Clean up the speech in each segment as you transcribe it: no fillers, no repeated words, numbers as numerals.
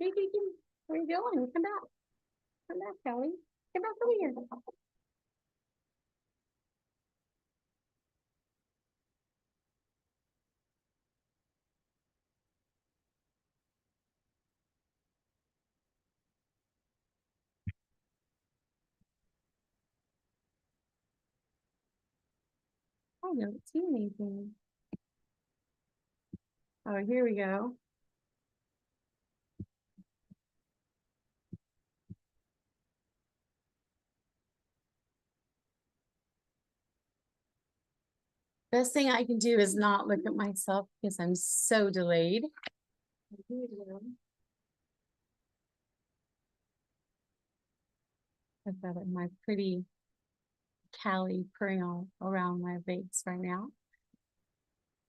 Hey, where are you going? Come back. Come back, Kelly. Come back over here. I don't see anything. Oh, here we go. Best thing I can do is not look at myself because I'm so delayed. I've got my pretty Callie purring all around my face right now.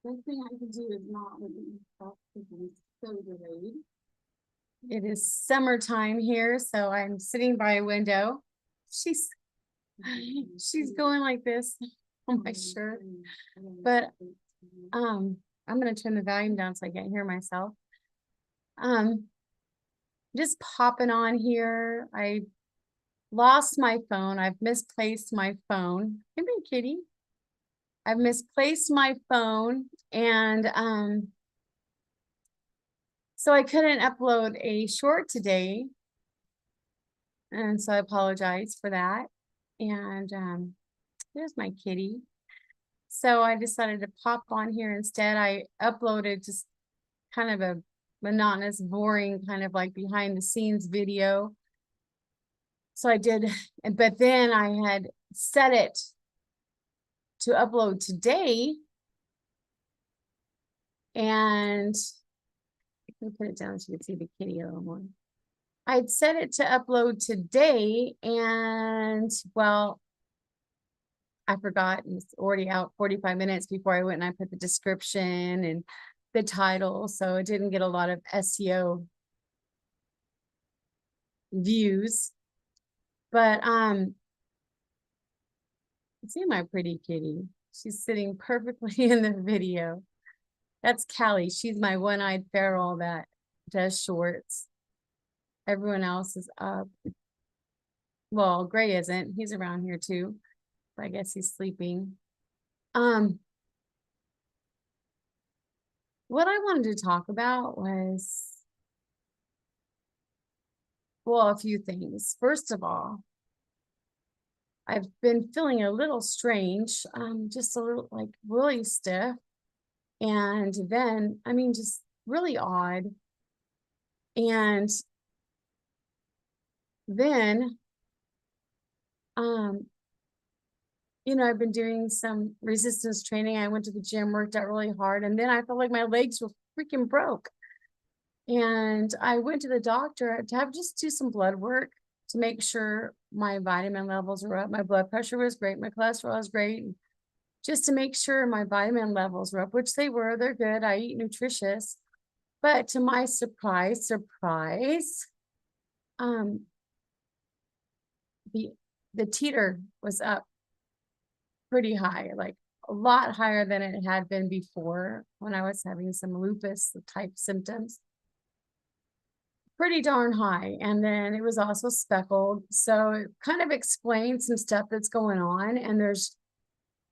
Best thing I can do is not look at myself because I'm so delayed. It is summertime here, so I'm sitting by a window. She's going like this on my shirt, but I'm gonna turn the volume down so I can't hear myself. Just popping on here. I lost my phone. I've misplaced my phone. Come here, kitty. I've misplaced my phone, and so I couldn't upload a short today, and so I apologize for that. And there's my kitty. So I decided to pop on here instead. I uploaded just kind of a monotonous, boring, kind of like behind the scenes video. So I did, but then I had set it to upload today. And I can put it down so you can see the kitty a little more. I'd set it to upload today, and well, I forgot. It's already out 45 minutes before I went and I put the description and the title, so it didn't get a lot of SEO views. But see my pretty kitty. She's sitting perfectly in the video. That's Callie. She's my one-eyed feral that does shorts. Everyone else is up. Well, Gray isn't. He's around here too. But I guess he's sleeping. What I wanted to talk about was, well, a few things. First of all, I've been feeling a little strange, just a little like really stiff. And then, I mean, just really odd. And then, you know, I've been doing some resistance training. I went to the gym, worked out really hard, and then I felt like my legs were freaking broke. And I went to the doctor to have just do some blood work to make sure my vitamin levels were up. My blood pressure was great. My cholesterol was great. Just to make sure my vitamin levels were up, which they were. They're good. I eat nutritious. But to my surprise, the teeter was up pretty high, like a lot higher than it had been before when I was having some lupus type symptoms. Pretty darn high. And then it was also speckled. So it kind of explains some stuff that's going on. And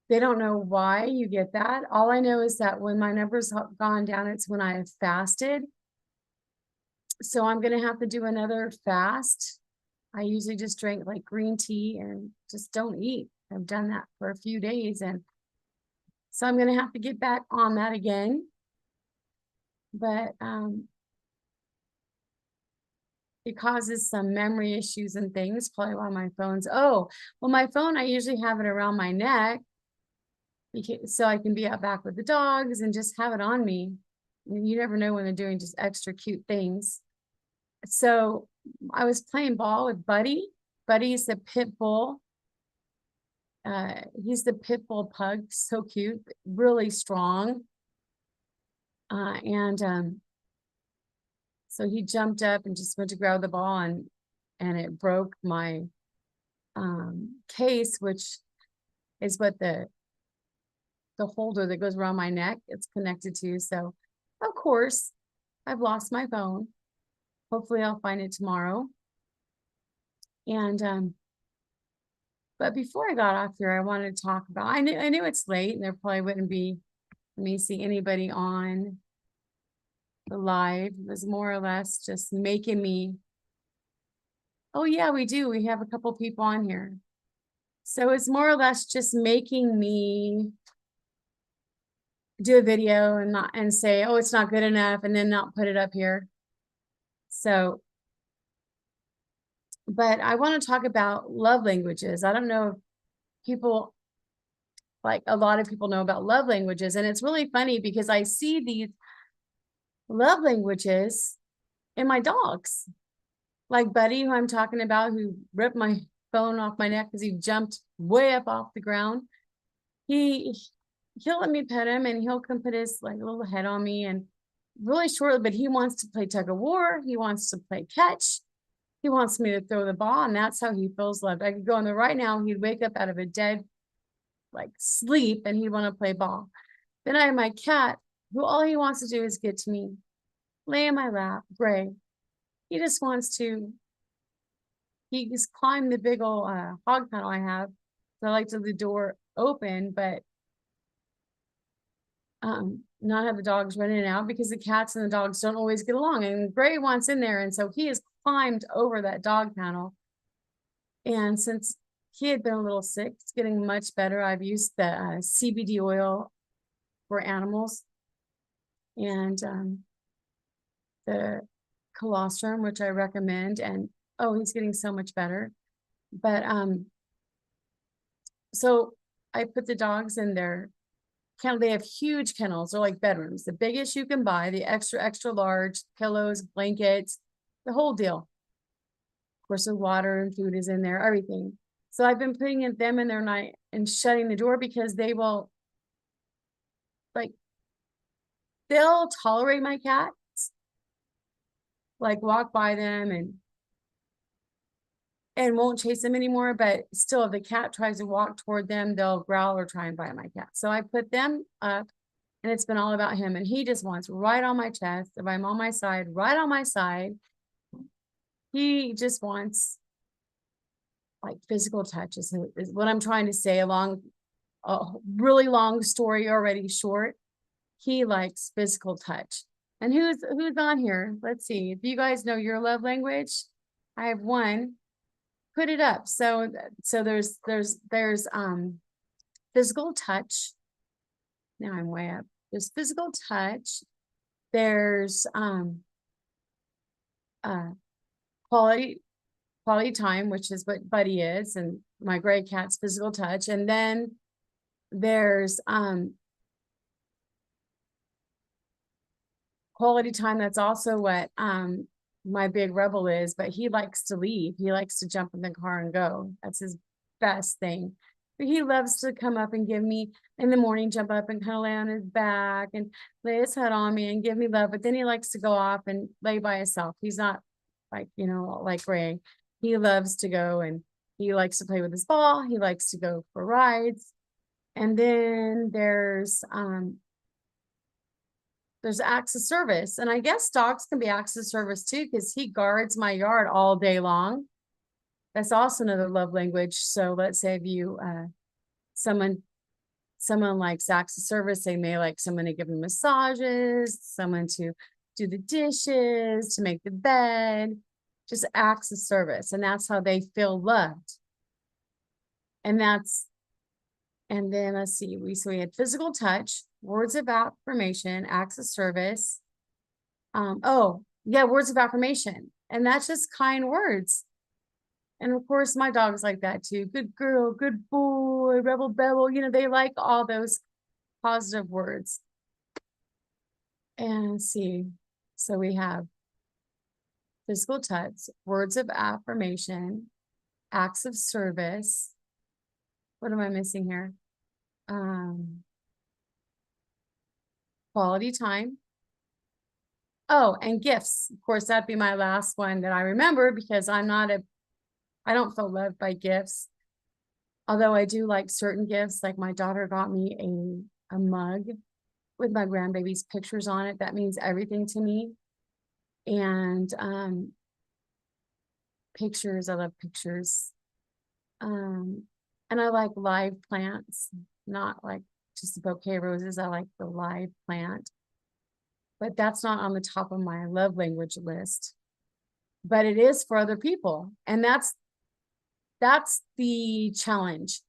they don't know why you get that. All I know is that when my numbers have gone down, it's when I have fasted. So I'm going to have to do another fast. I usually just drink like green tea and just don't eat. I've done that for a few days. And so I'm going to have to get back on that again. But it causes some memory issues and things, probably why my phone's, oh, well, my phone, I usually have it around my neck so I can be out back with the dogs and just have it on me. You never know when they're doing just extra cute things. So I was playing ball with Buddy. Buddy's the pit bull. He's the pit bull pug, so cute, really strong. So he jumped up and just went to grab the ball, and it broke my case, which is what the holder that goes around my neck it's connected to. So of course I've lost my phone. Hopefully I'll find it tomorrow. And but before I got off here, I wanted to talk about, I knew it's late and there probably wouldn't be, let me see, anybody on the live. It was more or less just making me, oh yeah, we do. We have a couple people on here. So it's more or less just making me do a video and say, oh, it's not good enough, and then not put it up here. So, but I want to talk about love languages. I don't know if people, like a lot of people know about love languages, and it's really funny because I see these love languages in my dogs. Like Buddy, who I'm talking about, who ripped my phone off my neck because he jumped way up off the ground. He'll let me pet him and he'll come put his like little head on me and really shortly, but he wants to play tug of war. He wants to play catch. He wants me to throw the ball, and that's how he feels loved. I could go in there right now. He'd wake up out of a dead like sleep and he'd want to play ball. Then I have my cat, who all he wants to do is get to me, lay in my lap, Gray. He just wants to, he just climbed the big old hog panel I have. So I like to leave the door open, but not have the dogs run in and out because the cats and the dogs don't always get along. And Gray wants in there. And so he has climbed over that dog panel. And since he had been a little sick, it's getting much better. I've used the CBD oil for animals and the colostrum, which I recommend. And oh, he's getting so much better. But so I put the dogs in their kennel. They have huge kennels. They're like bedrooms, the biggest you can buy, the extra large, pillows, blankets, the whole deal. Of course, the water and food is in there, everything. So I've been putting them in there night and shutting the door because they will, like, they'll tolerate my cats, like walk by them and won't chase them anymore. But still, if the cat tries to walk toward them, they'll growl or try and bite my cat. So I put them up, and it's been all about him. And he just wants right on my chest. If I'm on my side, right on my side. He just wants like physical touch is what I'm trying to say. Along a really long story already short, he likes physical touch. And who's on here? Let's see. If you guys know your love language, I have one. Put it up. So there's physical touch. Now I'm way up. There's physical touch. There's quality time, which is what Buddy is, and my gray cat's physical touch. And then there's quality time. That's also what my big rebel is, but he likes to leave. He likes to jump in the car and go. That's his best thing. But he loves to come up and give me in the morning, jump up and kind of lay on his back and lay his head on me and give me love. But then he likes to go off and lay by himself. He's not like, like Ray. He loves to go and he likes to play with his ball. He likes to go for rides. And then there's acts of service. And I guess dogs can be acts of service too, because he guards my yard all day long. That's also another love language. So let's say if you, someone likes acts of service, they may like someone to give them massages, someone to do the dishes, to make the bed, just acts of service. And that's how they feel loved. And then let's see, we had physical touch, words of affirmation, acts of service. Oh yeah, words of affirmation. And that's just kind words. And of course, my dog's like that too. Good girl, good boy, rebel bevel. They like all those positive words. And see, so we have physical touch, words of affirmation, acts of service. What am I missing here? Quality time. Oh, and gifts. Of course, that'd be my last one that I remember because I don't feel loved by gifts. Although I do like certain gifts, like my daughter got me a mug with my grandbaby's pictures on it. That means everything to me. and pictures. I love pictures. And I like live plants, not like just a bouquet of roses. I like the live plant, but that's not on the top of my love language list, but it is for other people. And that's the challenge.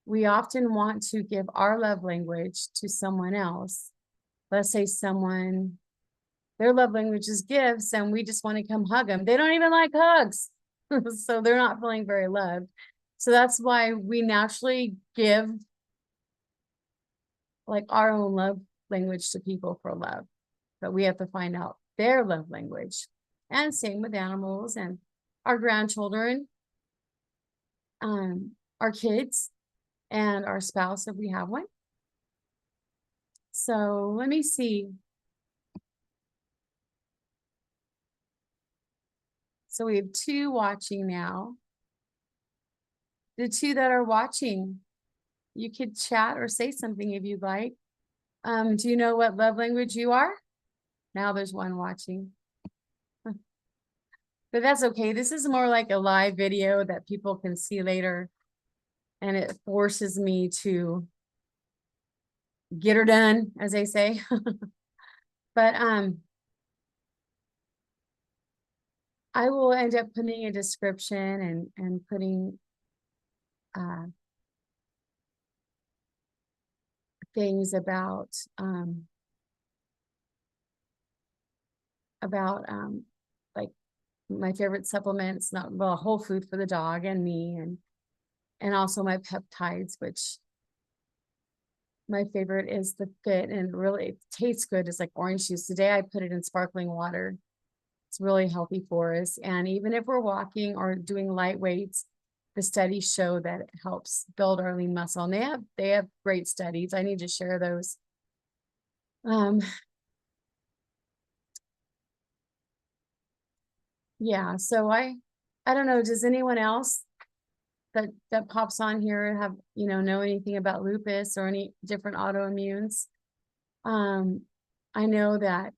We often want to give our love language to someone else. Let's say someone, their love language is gifts, and we just want to come hug them. They don't even like hugs. So they're not feeling very loved. So that's why we naturally give like our own love language to people for love. But we have to find out their love language. And same with animals and our grandchildren, our kids, and our spouse if we have one. So let me see. So we have 2 watching now. The 2 that are watching, you could chat or say something if you'd like. Do you know what love language you are? Now there's 1 watching. But that's okay. This is more like a live video that people can see later. And it forces me to get her done, as they say. But I will end up putting a description and putting things about like my favorite supplements, not well, whole food for the dog and me, and also my peptides, which my favorite is the Fit, and really it tastes good. It's like orange juice. Today I put it in sparkling water. It's really healthy for us. And even if we're walking or doing light weights, the studies show that it helps build our lean muscle. And they have great studies. I need to share those. Yeah, so I don't know, does anyone else that pops on here have, know anything about lupus or any different autoimmunes? I know that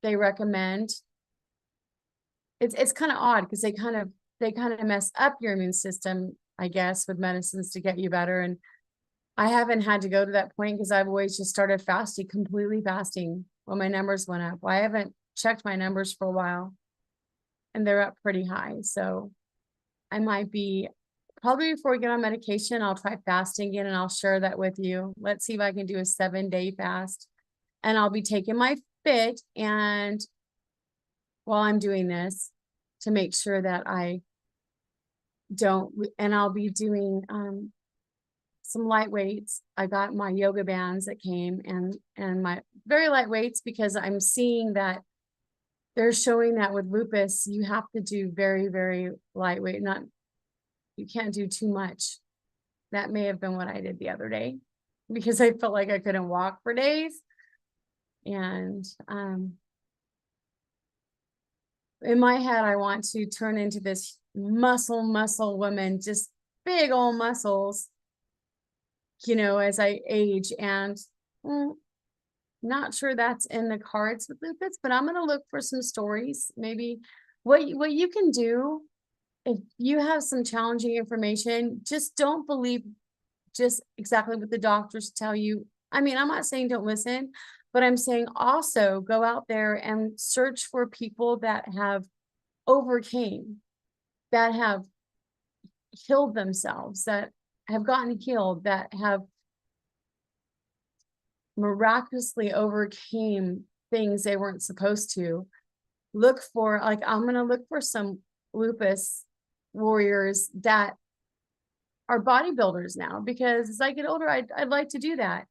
they recommend, it's kind of odd because they kind of mess up your immune system, I guess, with medicines to get you better. And I haven't had to go to that point because I've always just started fasting, completely fasting when my numbers went up. Well, I haven't checked my numbers for a while and they're up pretty high. So I might be, probably before we get on medication, I'll try fasting again and I'll share that with you. Let's see if I can do a 7-day fast. And I'll be taking my Fit, and while I'm doing this, to make sure that I don't, and I'll be doing some light weights. I got my yoga bands that came and my very light weights, because I'm seeing that they're showing that with lupus, you have to do very, very lightweight. You can't do too much. That may have been what I did the other day because I felt like I couldn't walk for days. And in my head, I want to turn into this muscle woman, just big old muscles, as I age. And not sure that's in the cards with lupus, but I'm going to look for some stories. Maybe what you can do if you have some challenging information, just don't believe just exactly what the doctors tell you. I mean, I'm not saying don't listen, but I'm saying also go out there and search for people that have overcame, that have healed themselves, that have gotten healed, that have miraculously overcame things they weren't supposed to. Look for, like, I'm going to look for some lupus warriors that are bodybuilders now, because as I get older, I'd like to do that.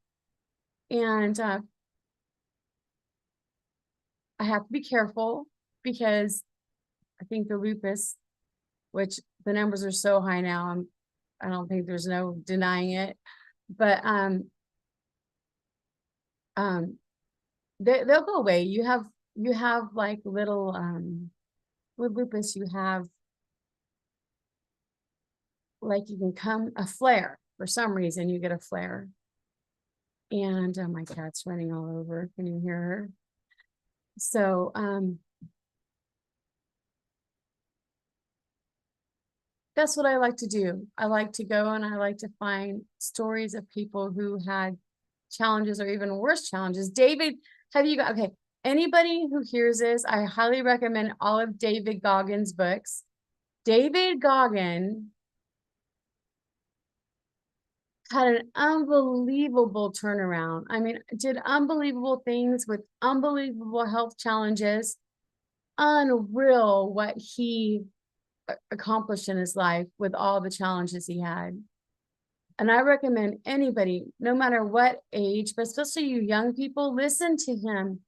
And I have to be careful because I think the lupus, which the numbers are so high now, I don't think there's no denying it, but they'll go away. You have like little with lupus, you have like, you can come a flare for some reason, you get a flare. And my cat's running all over. Can you hear her? So that's what I like to do. I like to go and I like to find stories of people who had challenges or even worse challenges. David, have you got, okay, anybody who hears this, I highly recommend all of David Goggins' books. David Goggin had an unbelievable turnaround. I mean, did unbelievable things with unbelievable health challenges. Unreal what he accomplished in his life with all the challenges he had. And I recommend anybody, no matter what age, but especially you young people, listen to him.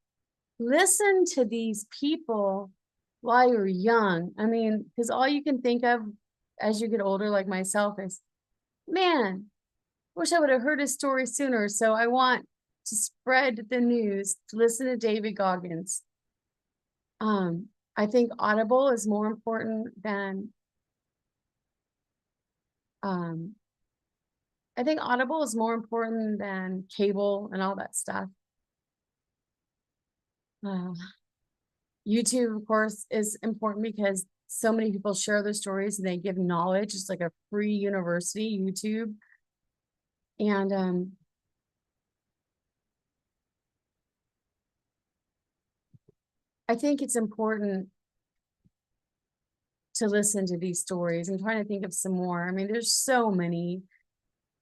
Listen to these people while you're young. I mean, because all you can think of as you get older, like myself, is, man, wish I would have heard his story sooner. So I want to spread the news, to listen to David Goggins. I think Audible is more important than I think Audible is more important than cable and all that stuff. YouTube, of course, is important because so many people share their stories and they give knowledge. It's like a free university, YouTube. And I think it's important to listen to these stories. I'm trying to think of some more. I mean, there's so many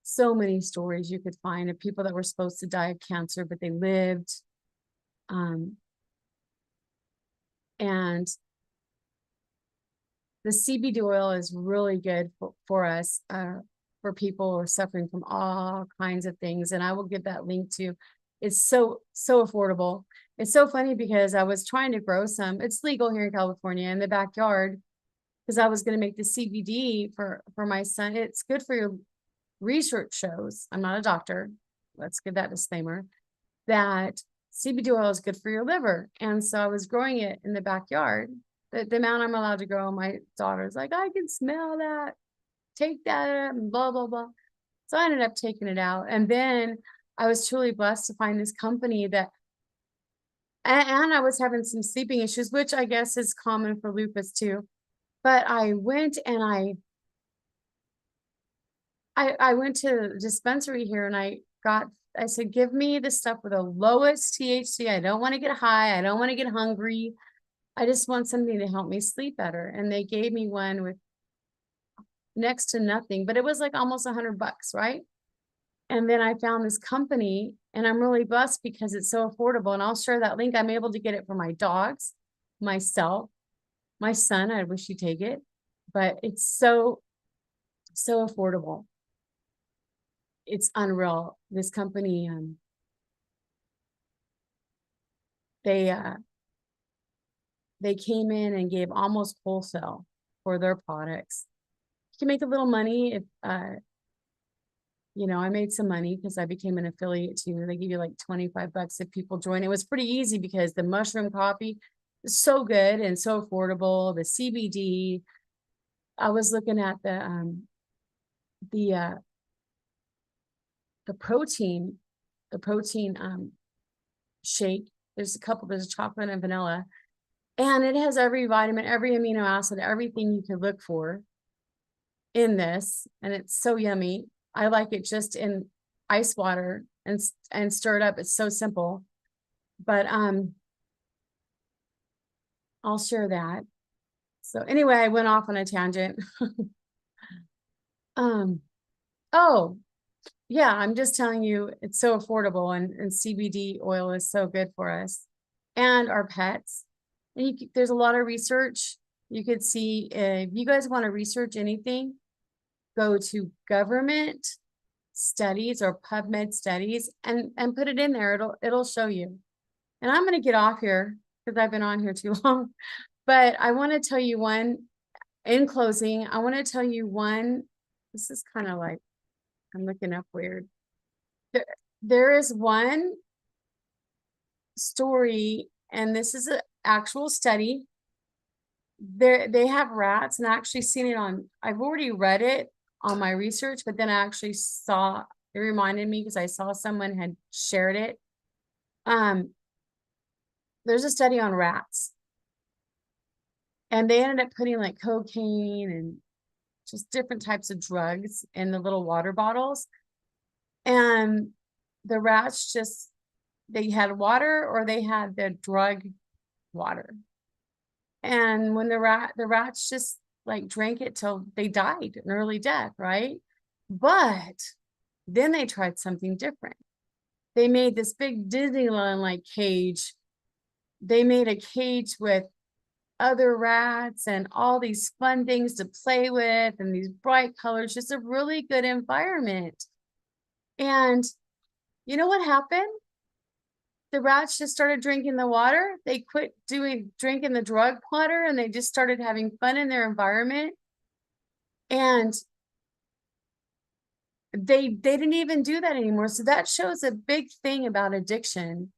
stories you could find of people that were supposed to die of cancer, but they lived. And the CBD oil is really good for us, for people who are suffering from all kinds of things. And I will give that link to. It's so affordable. It's so funny because I was trying to grow some. It's legal here in California in the backyard because I was going to make the CBD for my son. It's good for your research shows. I'm not a doctor. Let's give that disclaimer. That CBD oil is good for your liver. And so I was growing it in the backyard. The amount I'm allowed to grow, my daughter's like, I can smell that. Take that, and blah, blah, blah. So I ended up taking it out. And then I was truly blessed to find this company that, and I was having some sleeping issues, which I guess is common for lupus too. But I went and I went to the dispensary here and I said, give me the stuff with the lowest THC. I don't want to get high. I don't want to get hungry. I just want something to help me sleep better. And they gave me one with next to nothing, but it was like almost $100, right? And then I found this company and I'm really blessed because it's so affordable. And I'll share that link. I'm able to get it for my dogs, myself, my son. I wish he'd take it, but it's so affordable. It's unreal. This company, they came in and gave almost wholesale for their products. You can make a little money if, you know, I made some money because I became an affiliate too. They give you like $25 if people join. It was pretty easy because the mushroom coffee is so good and so affordable. The CBD, I was looking at the protein shake. There's a chocolate and vanilla, and it has every vitamin, every amino acid, everything you could look for in this. And it's so yummy. I like it just in ice water and stir it up. It's so simple, but I'll share that. So anyway, I went off on a tangent. Oh, yeah, I'm just telling you, it's so affordable and CBD oil is so good for us and our pets. And there's a lot of research. You could see if you guys want to research anything, go to government studies or PubMed studies and put it in there. It'll show you. And I'm going to get off here because I've been on here too long. But I want to tell you one, in closing, I want to tell you one. This is kind of like, I'm looking up weird. There is one story, and this is an actual study. They have rats, and I actually seen it on, I've already read it on my research, but then I actually saw, it reminded me because I saw someone had shared it. There's a study on rats, and they ended up putting like cocaine and just different types of drugs in the little water bottles. And the rats just, they had water or they had the drug water. And when the rats just like drank it till they died an early death, right? But then they tried something different. They made this big Disneyland like cage. They made a cage with other rats and all these fun things to play with and these bright colors, just a really good environment. And you know what happened? The rats just started drinking the water. They quit drinking the drug water and they just started having fun in their environment. And they didn't even do that anymore. So that shows a big thing about addiction.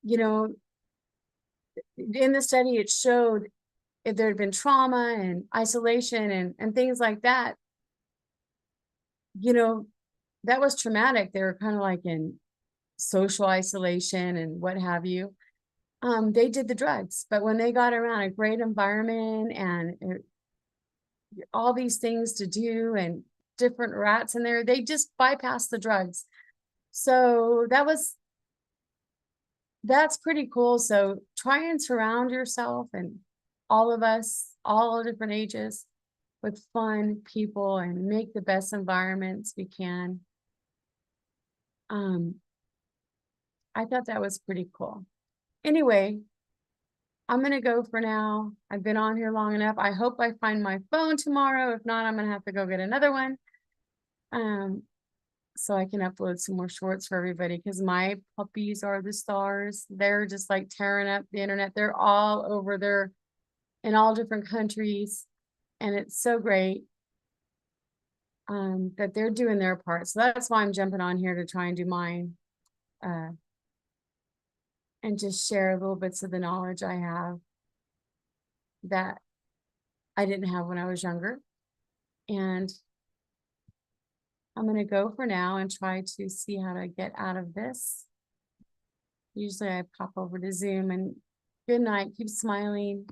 You know, in the study, it showed if there had been trauma and isolation and things like that, you know, that was traumatic. They were kind of like in social isolation and what have you. They did the drugs, but when they got around a great environment and all these things to do and different rats in there, they just bypassed the drugs. So that's pretty cool. So try and surround yourself and all of us, all different ages, with fun people and make the best environments we can. I thought that was pretty cool. Anyway, I'm going to go for now. I've been on here long enough. I hope I find my phone tomorrow. If not, I'm going to have to go get another one. So I can upload some more shorts for everybody because my puppies are the stars. They're just like tearing up the internet. They're all over there in all different countries. And it's so great that they're doing their part. So that's why I'm jumping on here to try and do mine. And just share little bits of the knowledge I have that I didn't have when I was younger. And I'm going to go for now and try to see how to get out of this. Usually I pop over to Zoom, and good night. Keep smiling.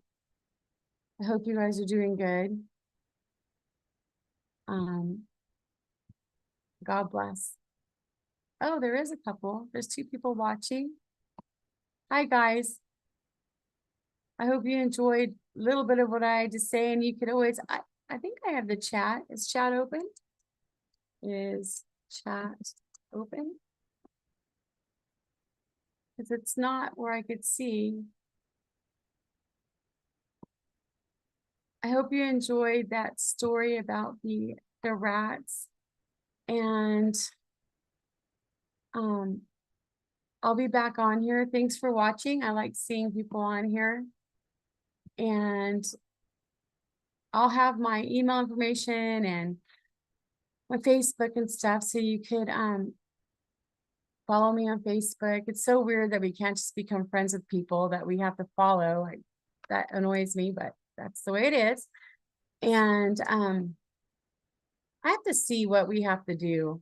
I hope you guys are doing good. God bless. Oh, there is a couple. There's 2 people watching. Hi, guys. I hope you enjoyed a little bit of what I had to say, and you could always, I think I have the chat. Is chat open? Is chat open? Because it's not where I could see. I hope you enjoyed that story about the rats. And I'll be back on here. Thanks for watching. I like seeing people on here. And I'll have my email information and my Facebook and stuff, so you could follow me on Facebook. It's so weird that we can't just become friends with people that we have to follow. That annoys me, but that's the way it is. And I have to see what we have to do.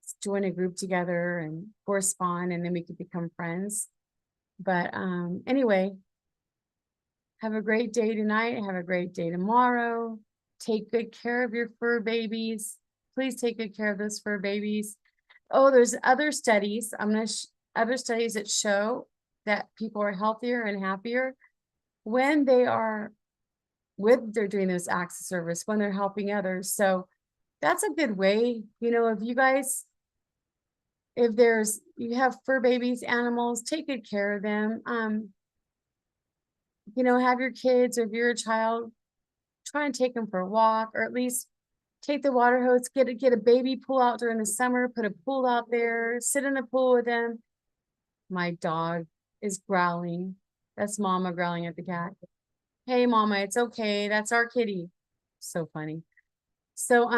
Let's join a group together and correspond, and then we could become friends. But anyway, have a great day tonight. Have a great day tomorrow. Take good care of your fur babies. Please take good care of those fur babies. Oh, there's other studies. I'm going to other studies that show that people are healthier and happier when they're doing those acts of service, when they're helping others. So that's a good way. You know, if you guys, you have fur babies, animals, take good care of them. You know, have your kids, or if you're a child, try and take them for a walk, or at least take the water hose, get a baby pool out during the summer, put a pool out there, sit in the pool with them. My dog is growling. That's Mama growling at the cat. Hey, Mama, it's okay. That's our kitty. So funny. So,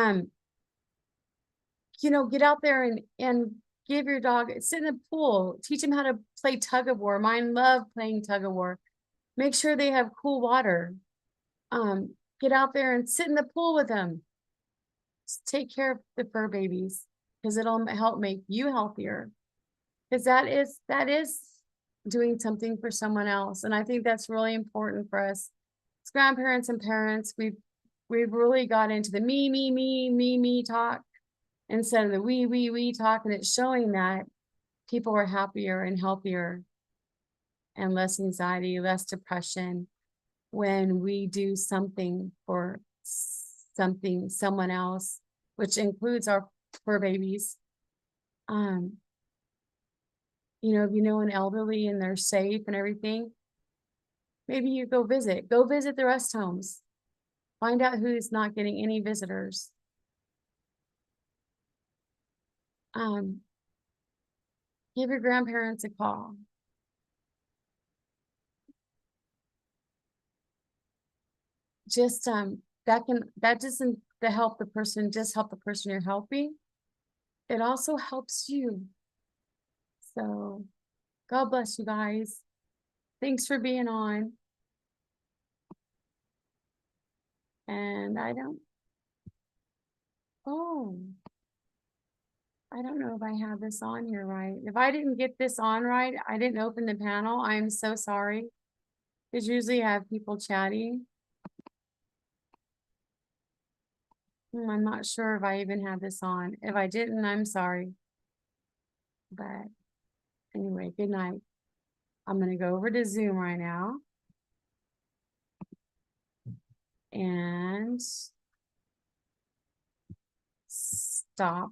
you know, get out there and give your dog, sit in the pool, teach him how to play tug of war. Mine love playing tug of war. Make sure they have cool water. Get out there and sit in the pool with them. Just take care of the fur babies, because it'll help make you healthier. Because that is doing something for someone else. And I think that's really important for us as grandparents and parents, we've really got into the me talk instead of the we talk, and it's showing that people are happier and healthier and less anxiety, less depression when we do something for someone else, which includes our fur babies. You know, if you know an elderly and they're safe and everything, maybe you go visit the rest homes, find out who's not getting any visitors. Give your grandparents a call. Just that doesn't help the person, just help the person you're helping. It also helps you. So God bless you guys. Thanks for being on. And I don't know if I have this on here right. If I didn't get this on right, I didn't open the panel. I'm so sorry. Because usually I have people chatting. I'm not sure if I even have this on. If I didn't, I'm sorry. But anyway, good night. I'm going to go over to Zoom right now. And stop